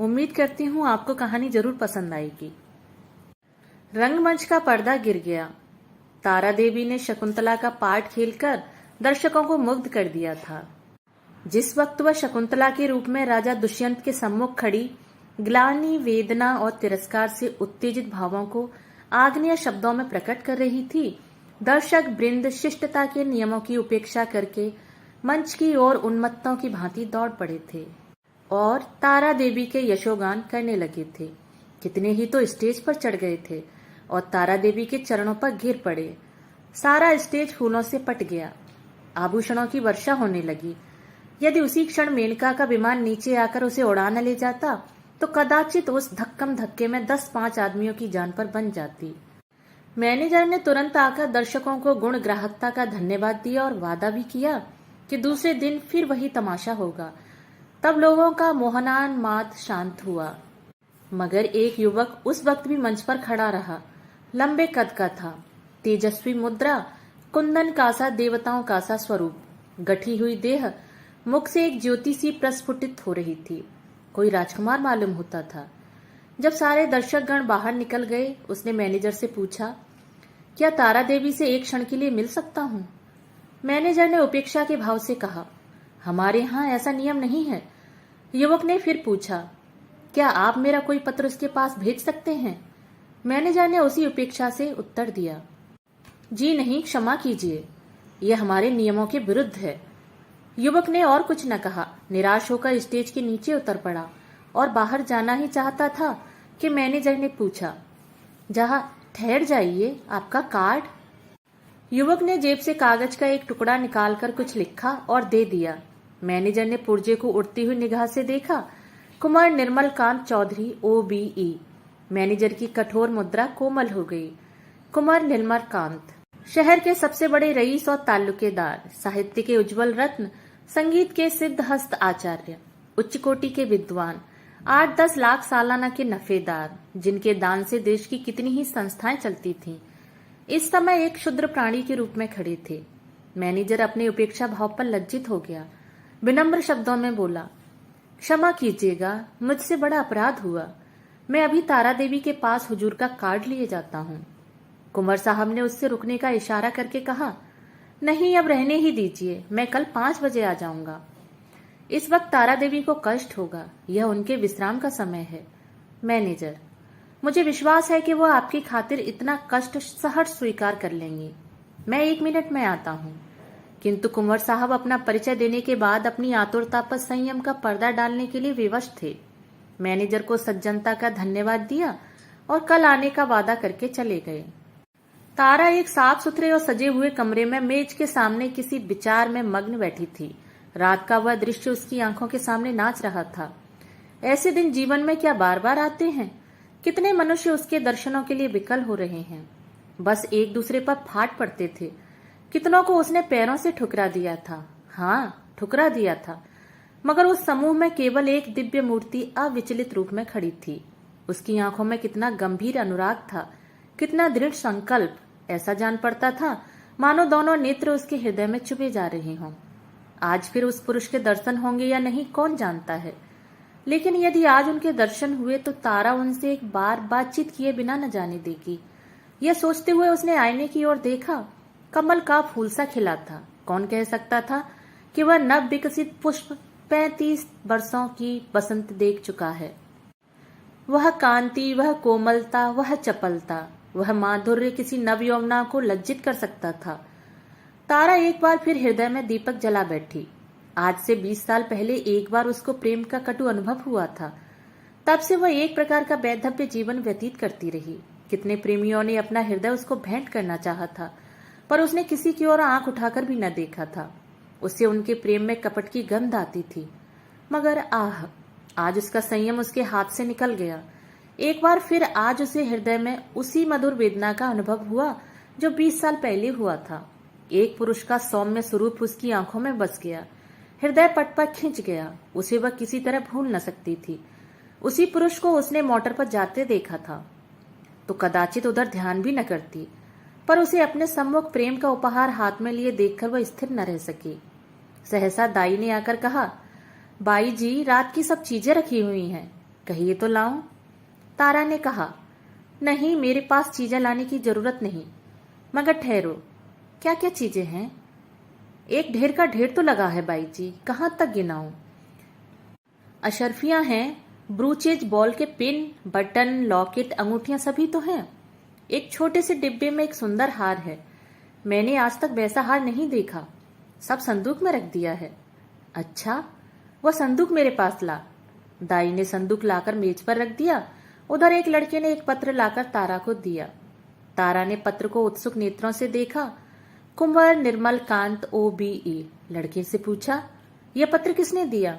उम्मीद करती हूँ आपको कहानी जरूर पसंद आएगी। रंगमंच का पर्दा गिर गया। तारा देवी ने शकुंतला का पार्ट खेलकर दर्शकों को मुग्ध कर दिया था। जिस वक्त वह शकुंतला के रूप में राजा दुष्यंत के सम्मुख खड़ी ग्लानि, वेदना और तिरस्कार से उत्तेजित भावों को आग्नेय शब्दों में प्रकट कर रही थी, दर्शक वृंद शिष्टता के नियमों की उपेक्षा करके मंच की ओर उन्मत्तों की भांति दौड़ पड़े थे और तारा देवी के यशोगान करने लगे थे। कितने ही तो स्टेज पर चढ़ गए थे और तारा देवी के चरणों पर गिर पड़े। सारा स्टेज फूलों से पट गया। आभूषणों की वर्षा होने लगी। यदि उसी क्षण मेनका का विमान नीचे आकर उसे उड़ा न ले जाता तो कदाचित उस धक्कम धक्के में 10-5 आदमियों की जान पर बन जाती। मैनेजर ने तुरंत आकर दर्शकों को गुण ग्राहकता का धन्यवाद दिया और वादा भी किया कि दूसरे दिन फिर वही तमाशा होगा। तब लोगों का मोहनान्माद शांत हुआ। मगर एक युवक उस वक्त भी मंच पर खड़ा रहा। लंबे कद का था, तेजस्वी मुद्रा, कुंदन कासा देवताओं का सा स्वरूप, गठी हुई देह, मुख से एक ज्योति सी प्रस्फुटित हो रही थी। कोई राजकुमार मालूम होता था। जब सारे दर्शकगण बाहर निकल गए, उसने मैनेजर से पूछा, क्या तारा देवी से एक क्षण के लिए मिल सकता हूँ? मैनेजर ने उपेक्षा के भाव से कहा, हमारे यहाँ ऐसा नियम नहीं है। युवक ने फिर पूछा, क्या आप मेरा कोई पत्र उसके पास भेज सकते हैं? मैनेजर ने उसी उपेक्षा से उत्तर दिया, जी नहीं, क्षमा कीजिए, यह हमारे नियमों के विरुद्ध है। युवक ने और कुछ न कहा, निराश होकर स्टेज के नीचे उतर पड़ा और बाहर जाना ही चाहता था कि मैनेजर ने पूछा, जहाँ ठहर जाइए, आपका कार्ड? युवक ने जेब से कागज का एक टुकड़ा निकालकर कुछ लिखा और दे दिया। मैनेजर ने पुर्जे को उड़ती हुई निगाह से देखा। कुमार निर्मल कांत चौधरी, OBE। मैनेजर की कठोर मुद्रा कोमल हो गई। कुमार निर्मल कांत, शहर के सबसे बड़े रईस और ताल्लुकेदार, साहित्य के उज्जवल रत्न, संगीत के सिद्धहस्त आचार्य, उच्च कोटि के विद्वान, 8-10 लाख सालाना के नफेदार, जिनके दान से देश की कितनी ही संस्थाएं चलती थीं, इस समय एक क्षुद्र प्राणी के रूप में खड़े थे। मैनेजर अपने उपेक्षा भाव पर लज्जित हो गया। विनम्र शब्दों में बोला, क्षमा कीजिएगा, मुझसे बड़ा अपराध हुआ। मैं अभी तारा देवी के पास हुजूर का कार्ड लिए जाता हूँ। कुंवर साहब ने उससे रुकने का इशारा करके कहा, नहीं, अब रहने ही दीजिए, मैं कल 5 बजे आ जाऊंगा। इस वक्त तारा देवी को कष्ट होगा, यह उनके विश्राम का समय है। मैनेजर, मुझे विश्वास है कि वह आपकी खातिर इतना कष्ट सहर्ष स्वीकार कर लेंगी। मैं 1 मिनट में आता हूँ। किंतु कुंवर साहब अपना परिचय देने के बाद अपनी आतुरता पर संयम का पर्दा डालने के लिए विवश थे। मैनेजर को सज्जनता का धन्यवाद दिया और कल आने का वादा करके चले गए। तारा एक साफ सुथरे और सजे हुए कमरे में मेज के सामने किसी विचार में मग्न बैठी थी। रात का वह दृश्य उसकी आंखों के सामने नाच रहा था। ऐसे दिन जीवन में क्या बार बार आते हैं? कितने मनुष्य उसके दर्शनों के लिए विकल हो रहे हैं, बस एक दूसरे पर फाट पड़ते थे। कितनों को उसने पैरों से ठुकरा दिया था। हाँ, ठुकरा दिया था, मगर उस समूह में केवल एक दिव्य मूर्ति अविचलित रूप में खड़ी थी। उसकी आंखों में कितना गंभीर अनुराग था, कितना दृढ़ संकल्प। ऐसा जान पड़ता था मानो दोनों नेत्र उसके हृदय में चुभे जा रहे हों। आज फिर उस पुरुष के दर्शन होंगे या नहीं, कौन जानता है। लेकिन यदि आज उनके दर्शन हुए तो तारा उनसे एक बार बातचीत किए बिना न जाने देगी। यह सोचते हुए उसने आईने की ओर देखा। कमल का फूल सा खिला था। कौन कह सकता था कि वह नव विकसित पुष्प 35 वर्षों की बसंत देख चुका है। वह कांति, वह कोमलता, वह चपलता, वह माधुर्य किसी नव यौवना को लज्जित कर सकता था। तारा एक बार फिर हृदय में दीपक जला बैठी। आज से 20 साल पहले एक बार उसको प्रेम का कटु अनुभव हुआ था। तब से वह एक प्रकार का वैधव्य जीवन व्यतीत करती रही। कितने प्रेमियों ने अपना हृदय उसको भेंट करना चाहा था, पर उसने किसी की ओर आंख उठाकर भी न देखा था। उससे उनके प्रेम में कपट की गंध आती थी। मगर आह, आज उसका संयम उसके हाथ से निकल गया। एक बार फिर आज उसे हृदय में उसी मधुर वेदना का अनुभव हुआ जो 20 साल पहले हुआ था। एक पुरुष का सौम्य स्वरूप उसकी आंखों में बस गया। हृदय पट पर खिंच गया। उसे वह किसी तरह भूल न सकती थी। उसी पुरुष को उसने मोटर पर जाते देखा था तो कदाचित उधर ध्यान भी न करती, पर उसे अपने सम्मुख प्रेम का उपहार हाथ में लिए देखकर वह स्थिर न रह सकी। सहसा दाई ने आकर कहा, बाई जी, रात की सब चीजें रखी हुई हैं। कहिए तो लाऊं? तारा ने कहा, नहीं, मेरे पास चीजें लाने की जरूरत नहीं। मगर ठहरो, क्या क्या चीजें हैं? एक ढेर का ढेर तो लगा है बाई जी, कहाँ तक गिनाऊं? अशर्फियां हैं, ब्रूचेज, बॉल के पिन, बटन, लॉकेट, अंगूठियां सभी तो हैं। एक छोटे से डिब्बे में एक सुंदर हार है। मैंने आज तक वैसा हार नहीं देखा। सब संदूक में रख दिया है। अच्छा, वह संदूक मेरे पास ला। दाई ने संदूक लाकर मेज पर रख दिया। उधर एक लड़के ने एक पत्र लाकर तारा को दिया। तारा ने पत्र को उत्सुक नेत्रों से देखा। कुंवर निर्मल कांत OBE। लड़के से पूछा, यह पत्र किसने दिया?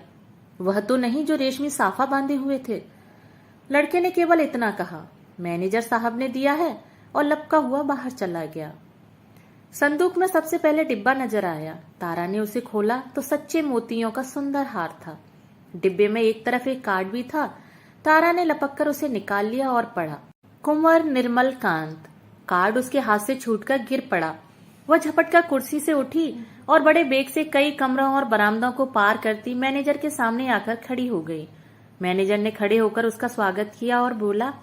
वह तो नहीं जो रेशमी साफा बांधे हुए थे। लड़के ने केवल इतना कहा, मैनेजर साहब ने दिया है, और लपका हुआ बाहर चला गया। संदूक में सबसे पहले डिब्बा नजर आया। तारा ने उसे खोला तो सच्चे मोतियों का सुंदर हार था। डिब्बे में एक तरफ एक कार्ड भी था। तारा ने लपक कर उसे निकाल लिया और पढ़ा, कुंवर निर्मल कांत। कार्ड उसके हाथ से छूटकर गिर पड़ा। वह झपटकर कुर्सी से उठी और बड़े बेग से कई कमरों और बरामदों को पार करती मैनेजर के सामने आकर खड़ी हो गई। मैनेजर ने खड़े होकर उसका स्वागत किया और बोला,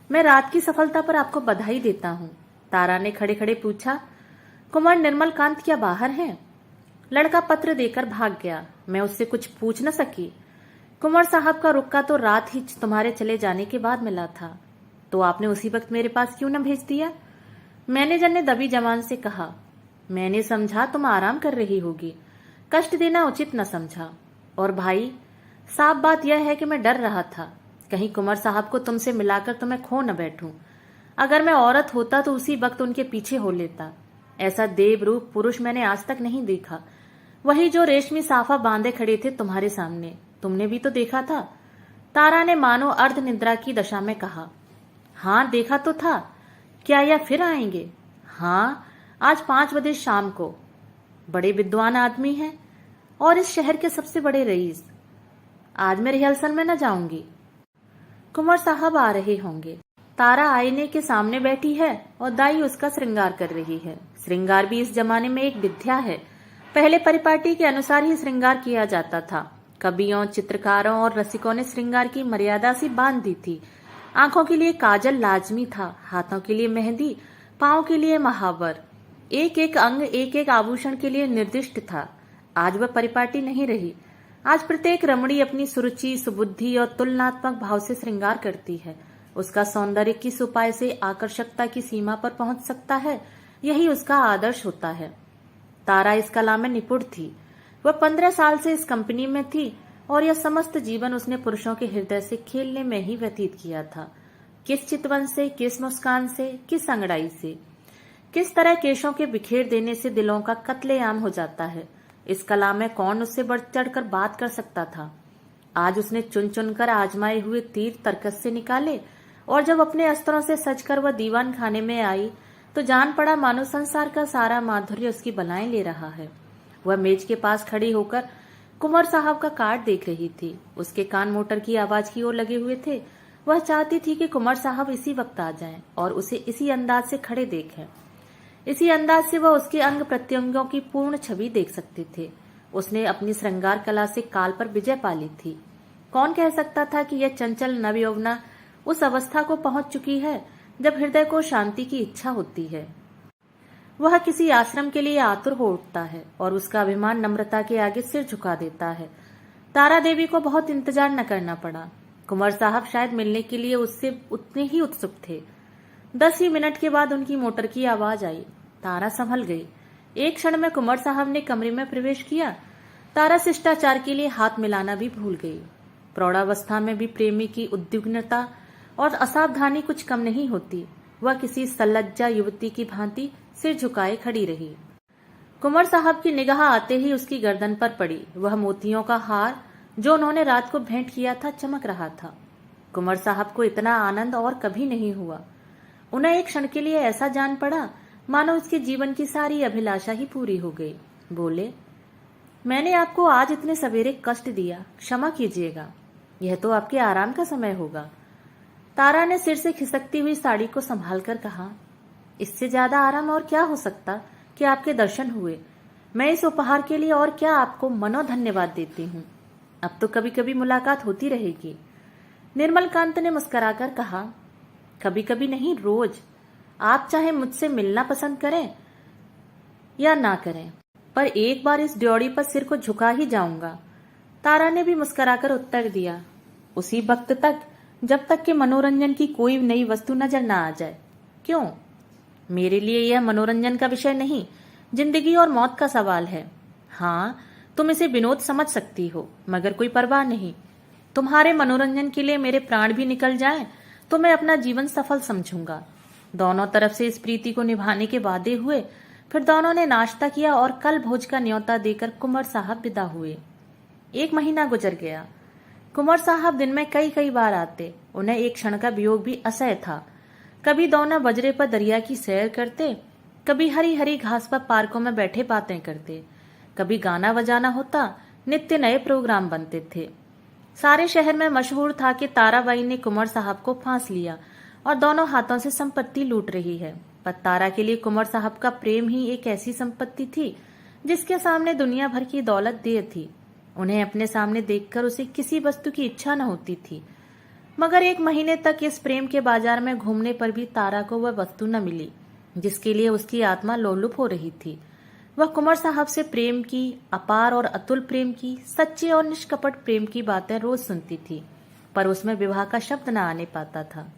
मैं रात की सफलता पर आपको बधाई देता हूँ। तारा ने खड़े खड़े पूछा, कुंवर निर्मल कांत क्या बाहर हैं? लड़का पत्र देकर भाग गया। मैं उससे कुछ पूछ न सकी। कुंवर साहब का रुक्का तो रात ही तुम्हारे चले जाने के बाद मिला था, तो आपने उसी वक्त मेरे पास क्यों न भेज दिया? मैनेजर ने दबी जबान से कहा, मैंने समझा तुम आराम कर रही होगी, कष्ट देना उचित न समझा। और भाई, साफ बात यह है कि मैं डर रहा था कहीं कुंवर साहब को तुमसे मिलाकर तुम्हें खो न बैठूं। अगर मैं औरत होता तो उसी वक्त उनके पीछे हो लेता। ऐसा देवरूप पुरुष मैंने आज तक नहीं देखा। वही जो रेशमी साफा बांधे खड़े थे तुम्हारे सामने, तुमने भी तो देखा था। तारा ने मानो अर्ध निद्रा की दशा में कहा, हाँ देखा तो था। क्या यह फिर आएंगे? हाँ, आज 5 बजे शाम को। बड़े विद्वान आदमी हैं और इस शहर के सबसे बड़े रईस। आज मैं रिहर्सल में न जाऊंगी। कुंवर साहब आ रहे होंगे। तारा आईने के सामने बैठी है और दाई उसका श्रृंगार कर रही है। श्रृंगार भी इस जमाने में एक विद्या है। पहले परिपाटी के अनुसार ही श्रृंगार किया जाता था। कवियों, चित्रकारों और रसिकों ने श्रृंगार की मर्यादा सी बांध दी थी। आंखों के लिए काजल लाजमी था, हाथों के लिए मेहंदी, पांव के लिए महावर। एक एक अंग एक एक आभूषण के लिए निर्दिष्ट था। आज वह परिपाटी नहीं रही। आज प्रत्येक रमणी अपनी सुरुचि, सुबुद्धि और तुलनात्मक भाव से श्रृंगार करती है। उसका सौंदर्य किस उपाय से आकर्षकता की सीमा पर पहुंच सकता है, यही उसका आदर्श होता है। तारा इस कला में निपुण थी। वह 15 साल से इस कंपनी में थी और यह समस्त जीवन उसने पुरुषों के हृदय से खेलने में ही व्यतीत किया था। किस चितवन से, किस मुस्कान से, किस अंगड़ाई से, किस तरह केशों के बिखेर देने से दिलों का कत्लेआम हो जाता है। इस कला में कौन उससे बढ़ चढ़कर बात कर सकता था। आज उसने चुन चुनकर आजमाए हुए तीर तरकस से निकाले, और जब अपने अस्त्रों से सजकर वह दीवान खाने में आई तो जान पड़ा मानो संसार का सारा माधुर्य उसकी बलाएं ले रहा है। वह मेज के पास खड़ी होकर कुंवर साहब का कार्ड देख रही थी। उसके कान मोटर की आवाज की ओर लगे हुए थे। वह चाहती थी कि कुंवर साहब इसी वक्त आ जाएं और उसे इसी अंदाज से खड़े देखें। इसी अंदाज से वह उसके अंग प्रत्यंगों की पूर्ण छवि देख सकते थे। उसने अपनी श्रृंगार कला से काल पर विजय पा ली थी। कौन कह सकता था कि यह चंचल नवयौवना उस अवस्था को पहुंच चुकी है जब हृदय को शांति की इच्छा होती है। वह किसी आश्रम के लिए आतुर हो उठता है और उसका अभिमान नम्रता के आगे सिर झुका देता है। तारा देवी को बहुत इंतजार न करना पड़ा। कुंवर साहब शायद मिलने के लिए उससे उतने ही उत्सुक थे। 10 ही मिनट के बाद उनकी मोटर की आवाज आई। तारा संभल गई। एक क्षण में कुंवर साहब ने कमरे में प्रवेश किया। तारा शिष्टाचार के लिए हाथ मिलाना भी भूल गई। प्रौढ़ावस्था में भी प्रेमी की उद्विग्नता और असावधानी कुछ कम नहीं होती। वह किसी सल्लज्जा युवती की भांति सिर झुकाए खड़ी रही। कुंवर साहब की निगाह आते ही उसकी गर्दन पर पड़ी। वह मोतियों का हार जो उन्होंने रात को भेंट किया था चमक रहा था। कुंवर साहब को इतना आनंद और कभी नहीं हुआ। उन्हें एक क्षण के लिए ऐसा जान पड़ा मानो उसके जीवन की सारी अभिलाषा ही पूरी हो गई। बोले, मैंने आपको आज इतने सवेरे कष्ट दिया, क्षमा कीजिएगा। यह तो आपके आराम का समय होगा। तारा ने सिर से खिसकती हुई साड़ी को संभालकर कहा, इससे ज्यादा आराम और क्या हो सकता कि आपके दर्शन हुए। मैं इस उपहार के लिए और क्या आपको मनो धन्यवाद देती हूँ। अब तो कभी कभी मुलाकात होती रहेगी। निर्मलकांत ने मुस्कुराकर कहा, कभी कभी नहीं, रोज। आप चाहे मुझसे मिलना पसंद करें या ना करें, पर एक बार इस ड्योढ़ी पर सिर को झुका ही जाऊंगा। तारा ने भी मुस्कुराकर उत्तर दिया, उसी वक्त तक जब तक कि मनोरंजन की कोई नई वस्तु नजर ना आ जाए। क्यों? मेरे लिए यह मनोरंजन का विषय नहीं, जिंदगी और मौत का सवाल है। हाँ, तुम इसे विनोद समझ सकती हो, मगर कोई परवाह नहीं। तुम्हारे मनोरंजन के लिए मेरे प्राण भी निकल जाएं तो मैं अपना जीवन सफल समझूंगा। दोनों तरफ से इस प्रीति को निभाने के वादे हुए। फिर दोनों ने नाश्ता किया और कल भोज का न्योता देकर कुंवर साहब विदा हुए। 1 महीना गुजर गया। कुंवर साहब दिन में कई कई बार आते। उन्हें एक क्षण का वियोग भी असह्य था। कभी दोनों बजरे पर दरिया की सैर करते, कभी हरी हरी घास पर पार्कों में बैठे बातें करते, कभी गाना बजाना होता, नित्य नए प्रोग्राम बनते थे। सारे शहर में मशहूर था कि ताराबाई ने कुंवर साहब को फांस लिया और दोनों हाथों से संपत्ति लूट रही है। पर तारा के लिए कुंवर साहब का प्रेम ही एक ऐसी संपत्ति थी जिसके सामने दुनिया भर की दौलत देर थी। उन्हें अपने सामने देखकर उसे किसी वस्तु की इच्छा न होती थी। मगर 1 महीने तक इस प्रेम के बाजार में घूमने पर भी तारा को वह वस्तु न मिली जिसके लिए उसकी आत्मा लोलुप हो रही थी। वह कुंवर साहब से प्रेम की, अपार और अतुल प्रेम की, सच्चे और निष्कपट प्रेम की बातें रोज सुनती थी, पर उसमें विवाह का शब्द न आने पाता था।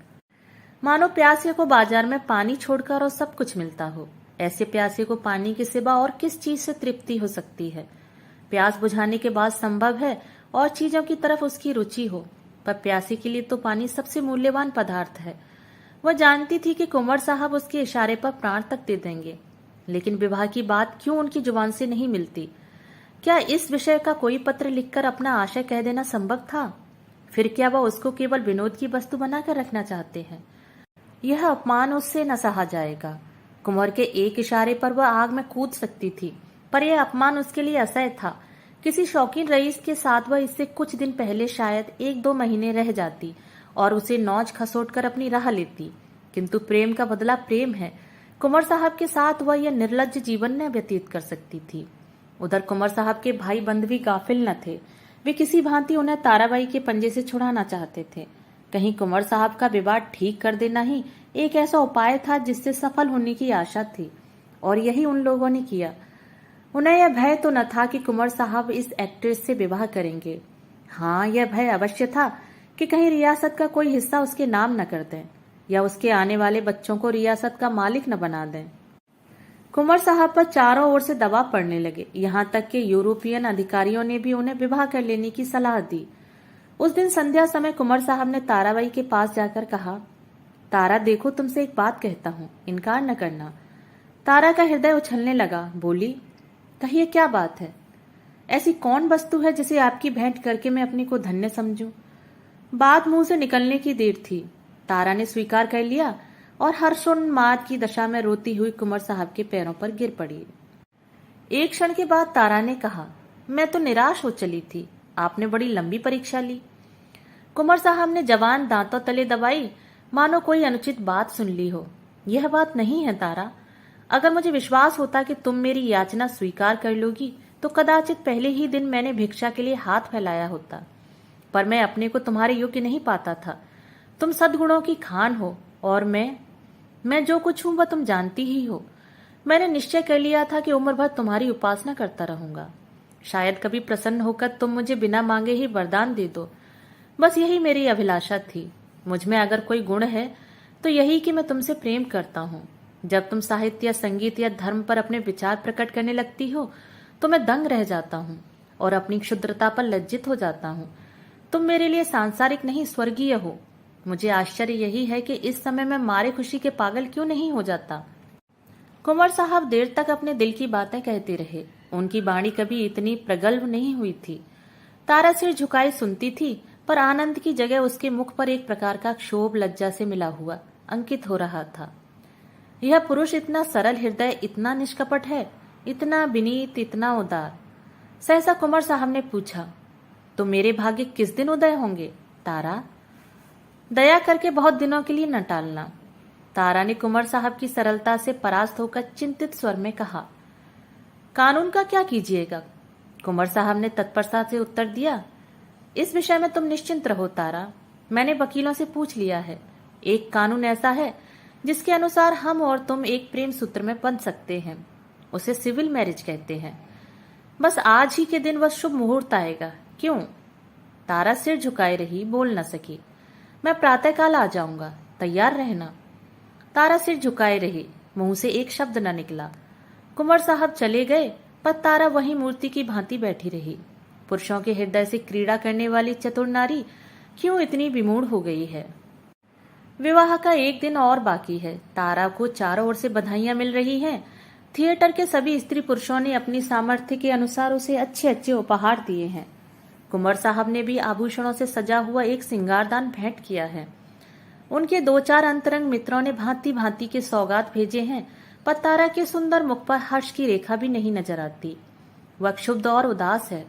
मानो प्यासे को बाजार में पानी छोड़कर और सब कुछ मिलता हो। ऐसे प्यासे को पानी के सिवा और किस चीज से तृप्ति हो सकती है? प्यास बुझाने के बाद संभव है और चीजों की तरफ उसकी रुचि हो, पर प्यासे के लिए तो पानी सबसे मूल्यवान पदार्थ है। वह जानती थी कि कुंवर साहब उसके इशारे पर प्राण तक दे देंगे, लेकिन विवाह की बात क्यों उनकी जुबान से नहीं मिलती? क्या इस विषय का कोई पत्र लिखकर अपना आशय कह देना संभव था? फिर क्या वह उसको केवल विनोद की वस्तु बनाकर रखना चाहते हैं? यह अपमान उससे न सहा जाएगा। कुंवर के एक इशारे पर वह आग में कूद सकती थी, पर यह अपमान उसके लिए असह्य था। किसी शौकीन रईस के साथ वह इससे कुछ दिन पहले शायद 1-2 महीने रह जाती और उसे नौच खसोट कर अपनी राह लेती, किंतु प्रेम का बदला प्रेम है। कुंवर साहब के साथ वह यह निर्लज्ज जीवन न व्यतीत कर सकती थी। उधर कुंवर साहब के भाई बंद भी गाफिल न थे। वे किसी भांति उन्हें ताराबाई के पंजे से छुड़ाना चाहते थे। कहीं कुंवर साहब का विवाद ठीक कर देना ही एक ऐसा उपाय था जिससे सफल होने की आशा थी, और यही उन लोगों ने किया। उन्हें यह भय तो न था कि कुंवर साहब इस एक्ट्रेस से विवाह करेंगे। हाँ, यह भय अवश्य था कि कहीं रियासत का कोई हिस्सा उसके नाम न कर दें या उसके आने वाले बच्चों को रियासत का मालिक न बना दें। कुंवर साहब पर चारों ओर से दबाव पड़ने लगे। यहाँ तक कि यूरोपियन अधिकारियों ने भी उन्हें विवाह कर लेने की सलाह दी। उस दिन संध्या समय कुंवर साहब ने ताराबाई के पास जाकर कहा, तारा देखो, तुमसे एक बात कहता हूँ, इनकार न करना। तारा का हृदय उछलने लगा। बोली, कहिए, क्या बात है? ऐसी कौन वस्तु है जिसे आपकी भेंट करके मैं अपने को धन्य समझूं? बात मुंह से निकलने की देर थी। तारा ने स्वीकार कर लिया और हर्षोन्माद की दशा में रोती हुई कुंवर साहब के पैरों पर गिर पड़ी। एक क्षण के बाद तारा ने कहा, मैं तो निराश हो चली थी, आपने बड़ी लंबी परीक्षा ली। कुंवर साहब ने जवान दांतों तले दबाई, मानो कोई अनुचित बात सुन ली हो। यह बात नहीं है तारा। अगर मुझे विश्वास होता कि तुम मेरी याचना स्वीकार कर लोगी तो कदाचित पहले ही दिन मैंने भिक्षा के लिए हाथ फैलाया होता, पर मैं अपने को तुम्हारे योग्य नहीं पाता था। तुम सद्गुणों की खान हो और मैं जो कुछ हूं वह तुम जानती ही हो। मैंने निश्चय कर लिया था कि उम्र भर तुम्हारी उपासना करता रहूंगा। शायद कभी प्रसन्न होकर तुम मुझे बिना मांगे ही वरदान दे दो। बस यही मेरी अभिलाषा थी। मुझ में अगर कोई गुण है तो यही कि मैं तुमसे प्रेम करता हूँ। जब तुम साहित्य या संगीत या धर्म पर अपने विचार प्रकट करने लगती हो तो मैं दंग रह जाता हूँ और अपनी क्षुद्रता पर लज्जित हो जाता हूँ। तुम मेरे लिए सांसारिक नहीं, स्वर्गीय हो। मुझे आश्चर्य यही है कि इस समय मैं मारे खुशी के पागल क्यों नहीं हो जाता। कुंवर साहब देर तक अपने दिल की बातें कहते रहे। उनकी वाणी कभी इतनी प्रगल्भ नहीं हुई थी। तारा सिर झुकाए सुनती थी, पर आनंद की जगह उसके मुख पर एक प्रकार का क्षोभ लज्जा से मिला हुआ अंकित हो रहा था। यह पुरुष इतना सरल हृदय, इतना निष्कपट है, इतना विनीत, इतना उदार। सहसा कुंवर साहब ने पूछा, तो मेरे भाग्य किस दिन उदय होंगे तारा? दया करके बहुत दिनों के लिए न टालना। तारा ने कुंवर साहब की सरलता से परास्त होकर चिंतित स्वर में कहा, कानून का क्या कीजिएगा? कुंवर साहब ने तत्परता से उत्तर दिया, इस विषय में तुम निश्चिंत रहो तारा। मैंने वकीलों से पूछ लिया है। एक कानून ऐसा है जिसके अनुसार हम और तुम एक प्रेम सूत्र में बंध सकते हैं। उसे सिविल मैरिज कहते हैं। बस आज ही के दिन वह शुभ मुहूर्त आएगा। क्यों? तारा सिर झुकाए रही, बोल न सकी। मैं प्रातःकाल आ जाऊंगा, तैयार रहना। तारा सिर झुकाए रही, मुंह से एक शब्द न निकला। कुंवर साहब चले गए, पर तारा वहीं मूर्ति की भांति बैठी रही। पुरुषों के हृदय से क्रीड़ा करने वाली चतुर नारी क्यों इतनी विमूढ़ हो गई है? विवाह का एक दिन और बाकी है। तारा को चारों ओर से बधाइयां मिल रही हैं। थिएटर के सभी स्त्री पुरुषों ने अपनी सामर्थ्य के अनुसार उसे अच्छे अच्छे उपहार दिए हैं। कुंवर साहब ने भी आभूषणों से सजा हुआ एक सिंगारदान भेंट किया है। उनके 2-4 अंतरंग मित्रों ने भांति भांति के सौगात भेजे हैं, पर तारा के सुंदर मुख पर हर्ष की रेखा भी नहीं नजर आती। वह क्षुब्ध और उदास है।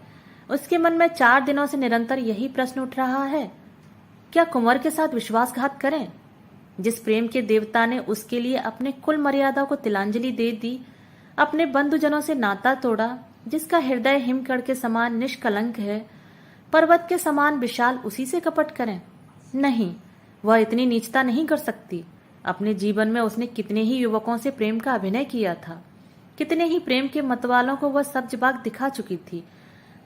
उसके मन में 4 दिनों से निरंतर यही प्रश्न उठ रहा है, क्या कुंवर के साथ विश्वासघात करें? जिस प्रेम के देवता ने उसके लिए अपने कुल मर्यादा को तिलांजलि दे दी, अपने बंधुजनों से नाता तोड़ा, जिसका हृदय हिमकड़ के समान निष्कलंक है, पर्वत के समान विशाल, उसी से कपट करें? नहीं, वह इतनी नीचता नहीं कर सकती। अपने जीवन में उसने कितने ही युवकों से प्रेम का अभिनय किया था, कितने ही प्रेम के मतवालों को वह सब जवाब दिखा चुकी थी,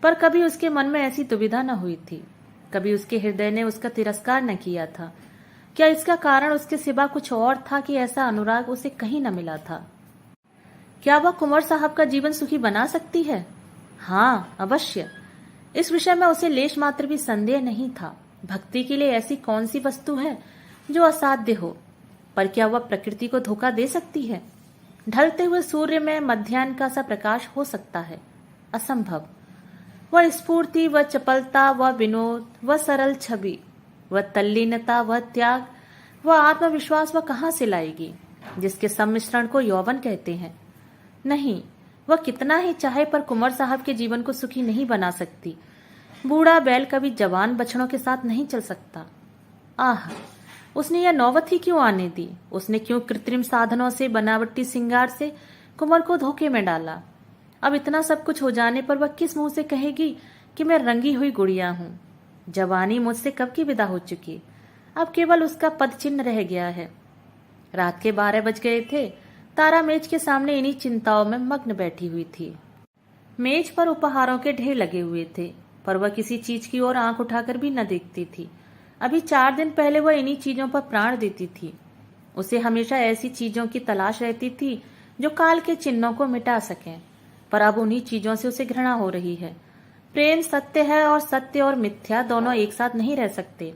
पर कभी उसके मन में ऐसी दुविधा न हुई थी। कभी उसके हृदय ने उसका तिरस्कार न किया था। क्या इसका कारण उसके सिवा कुछ और था कि ऐसा अनुराग उसे कहीं न मिला था? क्या वह कुंवर साहब का जीवन सुखी बना सकती है? हाँ, अवश्य। इस विषय में उसे लेश मात्र भी संदेह नहीं था। भक्ति के लिए ऐसी कौन सी वस्तु है जो असाध्य हो? पर क्या वह प्रकृति को धोखा दे सकती है? ढलते हुए सूर्य में मध्याह्न का सा प्रकाश हो सकता है? असंभव। वह स्फूर्ति, वह चपलता, वह विनोद, वह सरल छवि, वह तल्लीनता, वह त्याग, वह आत्मविश्वास वह कहां से लाएगी, जिसके सम्मिश्रण को यौवन कहते हैं? नहीं, वह कितना ही चाहे पर कुंवर साहब के जीवन को सुखी नहीं बना सकती। बूढ़ा बैल कभी जवान बछड़ों के साथ नहीं चल सकता। आह, उसने यह नौबत ही क्यों आने दी? उसने क्यों कृत्रिम साधनों से, बनावटी सिंगार से कुंवर को धोखे में डाला? अब इतना सब कुछ हो जाने पर वह किस मुंह से कहेगी कि मैं रंगी हुई गुड़िया हूं? जवानी मुझसे कब की विदा हो चुकी, अब केवल उसका पद चिन्ह रह गया है। रात के 12 बज गए थे। तारा मेज के सामने इन्हीं चिंताओं में मग्न बैठी हुई थी। मेज पर उपहारों के ढेर लगे हुए थे, पर वह किसी चीज की ओर आंख उठाकर भी न देखती थी। अभी 4 दिन पहले वह इन्हीं चीजों पर प्राण देती थी। उसे हमेशा ऐसी चीजों की तलाश रहती थी जो काल के चिन्हों को मिटा सकें, पर अब उन्हीं चीजों से उसे घृणा हो रही है। प्रेम सत्य है और सत्य और मिथ्या दोनों एक साथ नहीं रह सकते।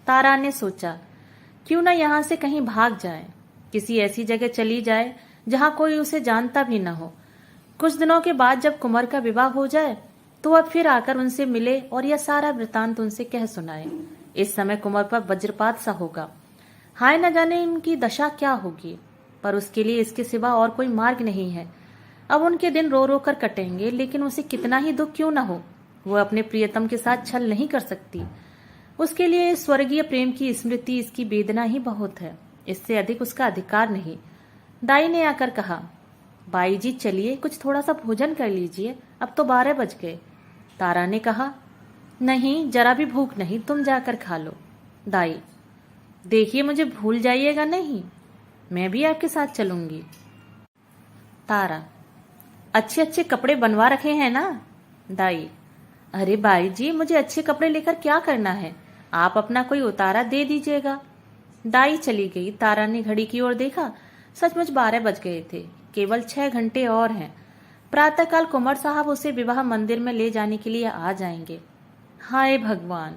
तारा ने सोचा, क्यों न यहां से कहीं भाग जाए, किसी ऐसी जगह चली जाए जहां कोई उसे जानता भी न हो। कुछ दिनों के बाद जब कुंवर का विवाह हो जाए तो वह फिर आकर उनसे मिले और यह सारा वृतांत उनसे कह सुनाए। इस समय कुंवर पर वज्रपात सा होगा। हाय, न जाने उनकी दशा क्या होगी, पर उसके लिए इसके सिवा और कोई मार्ग नहीं है। अब उनके दिन रो रो कर कटेंगे, लेकिन उसे कितना ही दुख क्यों न हो, वो अपने प्रियतम के साथ छल नहीं कर सकती। उसके लिए स्वर्गीय प्रेम की स्मृति, इसकी वेदना ही बहुत है, इससे अधिक उसका अधिकार नहीं। दाई ने आकर कहा, बाई जी चलिए, कुछ थोड़ा सा भोजन कर लीजिए, अब तो 12 बज गए। तारा ने कहा, नहीं, जरा भी भूख नहीं, तुम जाकर खा लो। दाई, देखिए मुझे भूल जाइएगा नहीं, मैं भी आपके साथ चलूंगी। तारा, अच्छे अच्छे कपड़े बनवा रखे हैं ना? दाई, अरे बाई जी, मुझे अच्छे कपड़े लेकर क्या करना है, आप अपना कोई उतारा दे दीजिएगा। दाई चली गई। तारा ने घड़ी की ओर देखा। सचमुच 12 बज गए थे। केवल 6 घंटे और हैं। प्रातःकाल कुंवर साहब उसे विवाह मंदिर में ले जाने के लिए आ जाएंगे। हाय भगवान,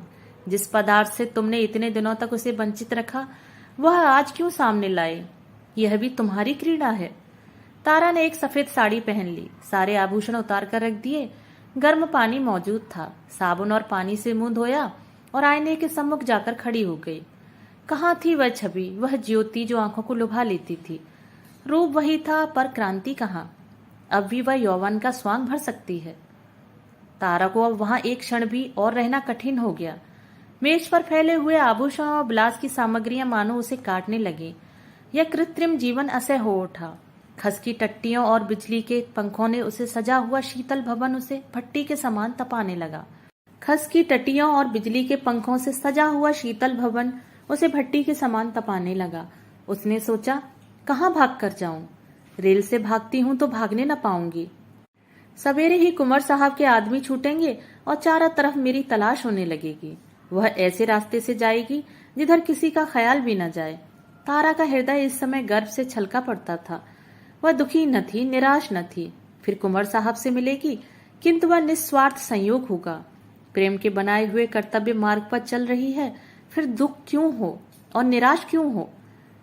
जिस पदार्थ से तुमने इतने दिनों तक उसे वंचित रखा, वह आज क्यों सामने लाए? यह भी तुम्हारी क्रीड़ा है। तारा ने एक सफेद साड़ी पहन ली, सारे आभूषण उतार कर रख दिए। गर्म पानी मौजूद था। साबुन और पानी से मुंह धोया और आईने के सम्मुख जाकर खड़ी हो गई। कहाँ थी वह छवि, वह ज्योति जो आंखों को लुभा लेती थी? रूप वही था, पर क्रांति कहाँ? अब भी वह यौवन का स्वांग भर सकती है। तारा को अब वहां एक क्षण भी और रहना कठिन हो गया। मेज पर फैले हुए आभूषण और विलास की सामग्रियां मानो उसे काटने लगी। यह कृत्रिम जीवन असह्य हो उठा। खस की टट्टियों और बिजली के पंखों ने उसे सजा हुआ शीतल भवन उसे भट्टी के समान तपाने लगा। खस की टटियों और बिजली के पंखों से सजा हुआ शीतल भवन उसे भट्टी के समान तपाने लगा। उसने सोचा, कहाँ भाग कर जाऊं? रेल से भागती हूं तो भागने न पाऊंगी। सवेरे ही कुंवर साहब के आदमी छूटेंगे और चारों तरफ मेरी तलाश होने लगेगी। वह ऐसे रास्ते से जाएगी जिधर किसी का ख्याल भी न जाए। तारा का हृदय इस समय गर्व से छलका पड़ता था। वह दुखी न थी, निराश न थी। फिर कुंवर साहब से मिलेगी, किंतु वह निस्वार्थ संयोग होगा। प्रेम के बनाए हुए कर्तव्य मार्ग पर चल रही है, फिर दुख क्यों हो और निराश क्यों हो?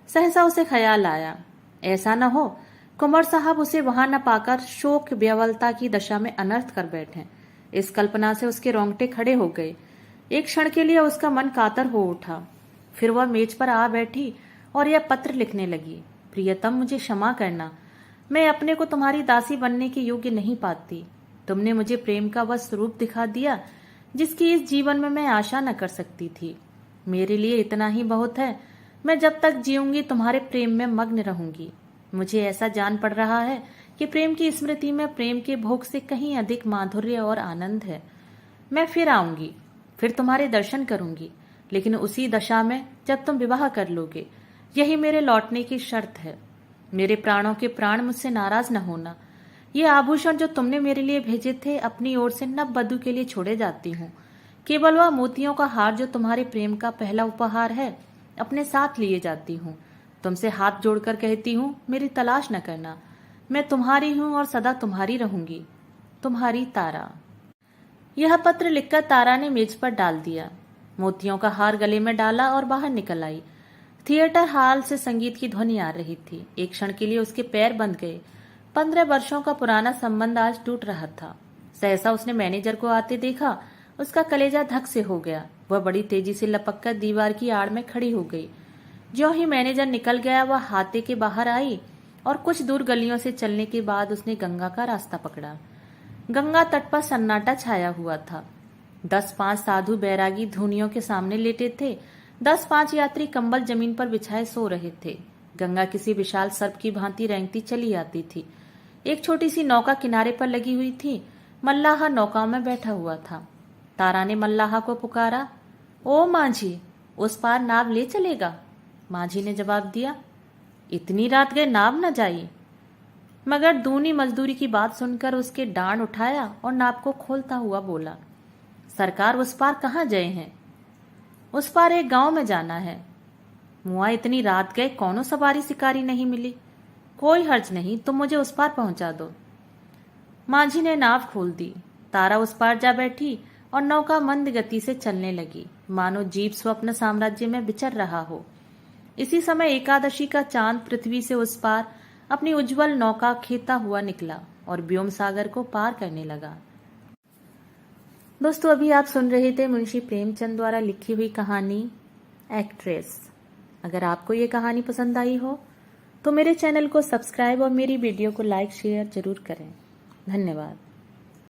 सहसा उसे ख्याल आया, ऐसा न हो कुंवर साहब उसे वहां न पाकर शोक व्यवलता की दशा में अनर्थ कर बैठे। इस कल्पना से उसके रोंगटे खड़े हो गए। एक क्षण के लिए उसका मन कातर हो उठा। फिर वह मेज पर आ बैठी और यह पत्र लिखने लगी। प्रियतम, मुझे क्षमा करना, मैं अपने को तुम्हारी दासी बनने के योग्य नहीं पाती। तुमने मुझे प्रेम का वह स्वरूप दिखा दिया जिसकी इस जीवन में मैं आशा न कर सकती थी। मेरे लिए इतना ही बहुत है। मैं जब तक जीऊंगी तुम्हारे प्रेम में मग्न रहूंगी। मुझे ऐसा जान पड़ रहा है कि प्रेम की स्मृति में प्रेम के भोग से कहीं अधिक माधुर्य और आनंद है। मैं फिर आऊंगी, फिर तुम्हारे दर्शन करूंगी, लेकिन उसी दशा में जब तुम विवाह कर लोगे। यही मेरे लौटने की शर्त है। मेरे प्राणों के प्राण, मुझसे नाराज न होना। ये आभूषण जो तुमने मेरे लिए भेजे थे, अपनी ओर से नव वधू के लिए छोड़े जाती हूँ। केवल वह मोतियों का हार जो तुम्हारे प्रेम का पहला उपहार है, अपने साथ लिए जाती हूँ। तुमसे हाथ जोड़कर कहती हूँ, मेरी तलाश न करना। मैं तुम्हारी हूँ और सदा तुम्हारी रहूंगी। तुम्हारी तारा। यह पत्र लिखकर तारा ने मेज पर डाल दिया, मोतियों का हार गले में डाला और बाहर निकल आई। थिएटर हॉल से संगीत की ध्वनि आ रही थी। एक क्षण के लिए उसके पैर बंध गए। 15 वर्षों का पुराना संबंध आज टूट रहा था। सहसा उसने मैनेजर को आते देखा। उसका कलेजा धक से हो गया। वह बड़ी तेजी से लपककर दीवार की आड़ में खड़ी हो गई। ज्यों ही मैनेजर निकल गया, वह हाथे के बाहर आई और कुछ दूर गलियों से चलने के बाद उसने गंगा का रास्ता पकड़ा। गंगा तट पर सन्नाटा छाया हुआ था। 10-5 साधु बैरागी धूनियों के सामने लेटे थे। 10-5 यात्री कंबल जमीन पर बिछाए सो रहे थे। गंगा किसी विशाल सर्प की भांति रेंगती चली आती थी। एक छोटी सी नौका किनारे पर लगी हुई थी। मल्लाह नौका में बैठा हुआ था। तारा ने मल्लाह को पुकारा, ओ माझी, उस पार नाव ले चलेगा? माझी ने जवाब दिया, इतनी रात गए नाव न जाई। मगर दूनी मजदूरी की बात सुनकर उसके डांड उठाया और नाव को खोलता हुआ बोला, सरकार, उस पार कहाँ गए हैं? उस पार एक गांव में जाना है। मुआ, इतनी रात गए कौनो सवारी शिकारी नहीं मिली। कोई हर्ज नहीं, तुम मुझे उस पार पहुंचा दो। माझी ने नाव खोल दी। तारा उस पार जा बैठी और नौका मंद गति से चलने लगी, मानो जीव स्वप्न साम्राज्य में विचर रहा हो। इसी समय एकादशी का चांद पृथ्वी से उस पार अपनी उज्जवल नौका खेता हुआ निकला और व्योम सागर को पार करने लगा। दोस्तों, अभी आप सुन रहे थे मुंशी प्रेमचंद द्वारा लिखी हुई कहानी एक्ट्रेस। अगर आपको ये कहानी पसंद आई हो तो मेरे चैनल को सब्सक्राइब और मेरी वीडियो को लाइक शेयर जरूर करें। धन्यवाद।